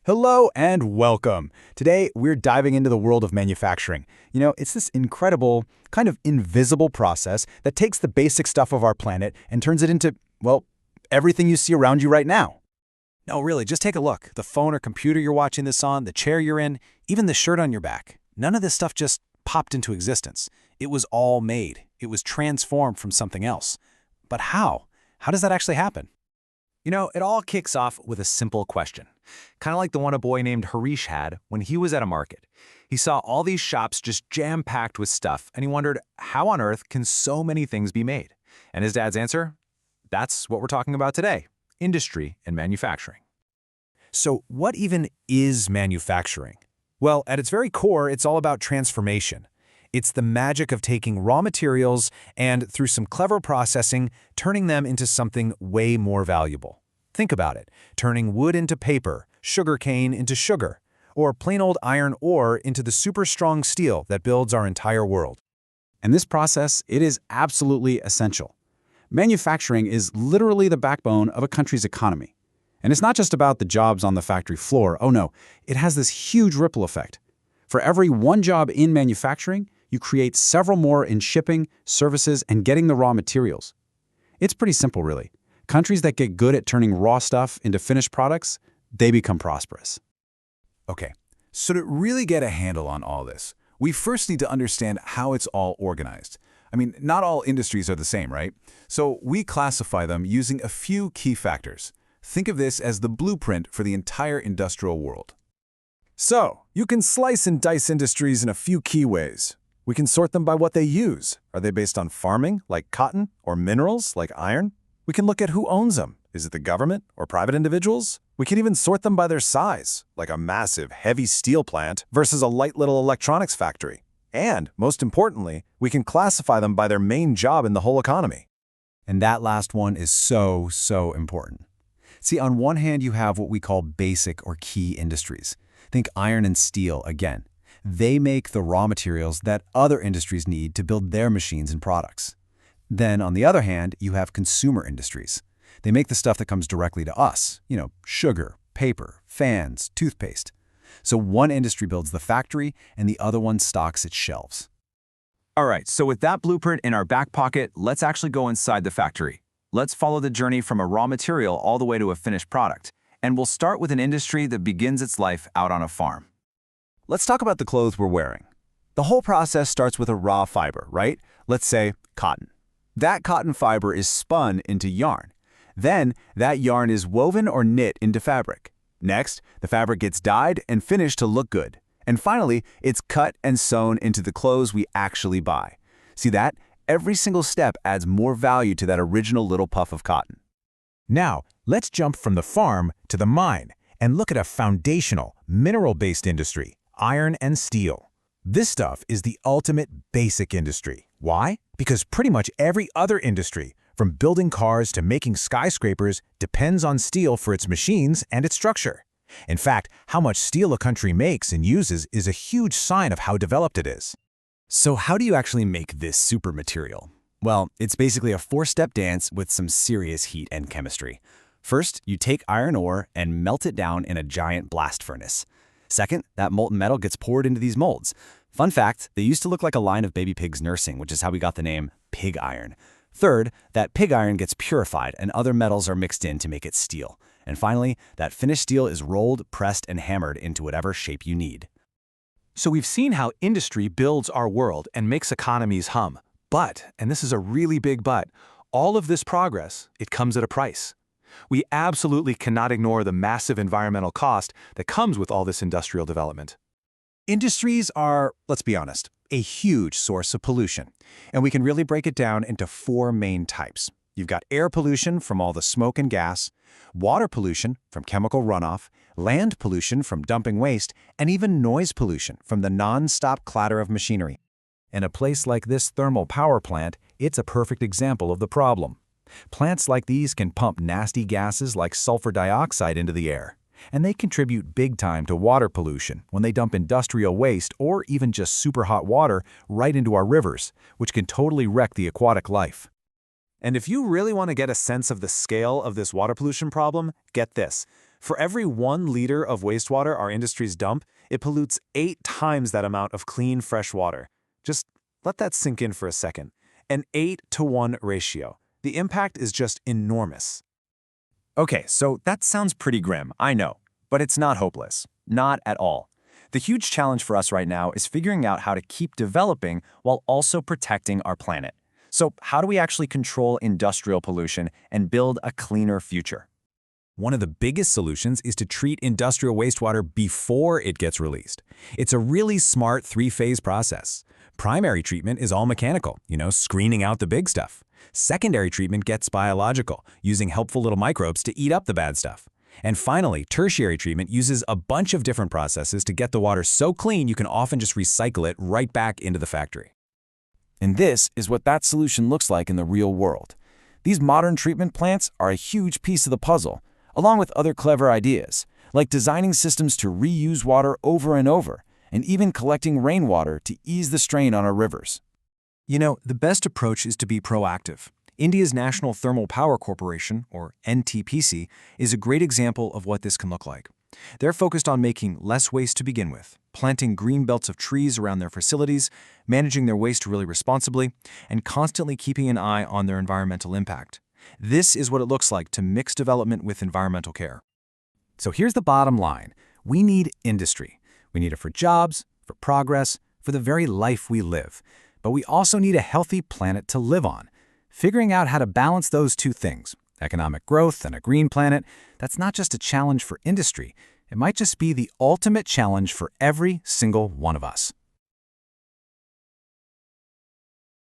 Hello and welcome. Today, we're diving into the world of manufacturing. It's this incredible, kind of invisible process that takes the basic stuff of our planet and turns it into, well, everything you see around you right now. No, really, just take a look. The phone or computer you're watching this on, the chair you're in, even the shirt on your back. None of this stuff just popped into existence. It was all made. It was transformed from something else. But how? How does that actually happen? It all kicks off with a simple question. Kind of like the one a boy named Harish had when he was at a market. He saw all these shops just jam-packed with stuff, and he wondered, how on earth can so many things be made? And his dad's answer? That's what we're talking about today. Industry and manufacturing. So what even is manufacturing? Well, at its very core, it's all about transformation. It's the magic of taking raw materials and, through some clever processing, turning them into something way more valuable. Think about it, turning wood into paper, sugarcane into sugar, or plain old iron ore into the super strong steel that builds our entire world. And this process, it is absolutely essential. Manufacturing is literally the backbone of a country's economy. And it's not just about the jobs on the factory floor. Oh no, it has this huge ripple effect. For every one job in manufacturing, you create several more in shipping, services, and getting the raw materials. It's pretty simple, really. Countries that get good at turning raw stuff into finished products, they become prosperous. Okay, so to really get a handle on all this, we first need to understand how it's all organized. Not all industries are the same, right? So we classify them using a few key factors. Think of this as the blueprint for the entire industrial world. So, you can slice and dice industries in a few key ways. We can sort them by what they use. Are they based on farming, like cotton, or minerals, like iron? We can look at who owns them. Is it the government or private individuals? We can even sort them by their size, like a massive, heavy steel plant versus a light little electronics factory. And, most importantly, we can classify them by their main job in the whole economy. And that last one is so important. See, on one hand, you have what we call basic or key industries. Think iron and steel again. They make the raw materials that other industries need to build their machines and products. Then, on the other hand, you have consumer industries. They make the stuff that comes directly to us, sugar, paper, fans, toothpaste. So one industry builds the factory and the other one stocks its shelves. All right, so with that blueprint in our back pocket, let's actually go inside the factory. Let's follow the journey from a raw material all the way to a finished product. And we'll start with an industry that begins its life out on a farm. Let's talk about the clothes we're wearing. The whole process starts with a raw fiber, right? Let's say cotton. That cotton fiber is spun into yarn. Then, that yarn is woven or knit into fabric. Next, the fabric gets dyed and finished to look good. And finally, it's cut and sewn into the clothes we actually buy. See that? Every single step adds more value to that original little puff of cotton. Now, let's jump from the farm to the mine and look at a foundational, mineral-based industry, iron and steel. This stuff is the ultimate basic industry. Why? Because pretty much every other industry, from building cars to making skyscrapers, depends on steel for its machines and its structure. In fact, how much steel a country makes and uses is a huge sign of how developed it is. So how do you actually make this super material? Well, it's basically a four-step dance with some serious heat and chemistry. First, you take iron ore and melt it down in a giant blast furnace. Second, that molten metal gets poured into these molds. Fun fact, they used to look like a line of baby pigs nursing, which is how we got the name pig iron. Third, that pig iron gets purified and other metals are mixed in to make it steel. And finally, that finished steel is rolled, pressed, and hammered into whatever shape you need. So we've seen how industry builds our world and makes economies hum. But, and this is a really big but, all of this progress, it comes at a price. We absolutely cannot ignore the massive environmental cost that comes with all this industrial development. Industries are, let's be honest, a huge source of pollution. And we can really break it down into four main types. You've got air pollution from all the smoke and gas, water pollution from chemical runoff, land pollution from dumping waste, and even noise pollution from the non-stop clatter of machinery. In a place like this thermal power plant, it's a perfect example of the problem. Plants like these can pump nasty gases like sulfur dioxide into the air. And they contribute big time to water pollution when they dump industrial waste or even just super hot water right into our rivers, which can totally wreck the aquatic life. And if you really want to get a sense of the scale of this water pollution problem, get this. For every 1 liter of wastewater our industries dump, it pollutes 8 times that amount of clean, fresh water. Just let that sink in for a second. An 8-to-1 ratio. The impact is just enormous. Okay, so that sounds pretty grim, I know. But it's not hopeless. Not at all. The huge challenge for us right now is figuring out how to keep developing while also protecting our planet. So how do we actually control industrial pollution and build a cleaner future? One of the biggest solutions is to treat industrial wastewater before it gets released. It's a really smart 3-phase process. Primary treatment is all mechanical, screening out the big stuff. Secondary treatment gets biological, using helpful little microbes to eat up the bad stuff. And finally, tertiary treatment uses a bunch of different processes to get the water so clean you can often just recycle it right back into the factory. And this is what that solution looks like in the real world. These modern treatment plants are a huge piece of the puzzle, along with other clever ideas, like designing systems to reuse water over and over, and even collecting rainwater to ease the strain on our rivers. The best approach is to be proactive. India's National Thermal Power Corporation, or NTPC, is a great example of what this can look like. They're focused on making less waste to begin with, planting green belts of trees around their facilities, managing their waste really responsibly, and constantly keeping an eye on their environmental impact. This is what it looks like to mix development with environmental care. So here's the bottom line. We need industry. We need it for jobs, for progress, for the very life we live. But we also need a healthy planet to live on. Figuring out how to balance those two things, economic growth and a green planet, that's not just a challenge for industry. It might just be the ultimate challenge for every single one of us.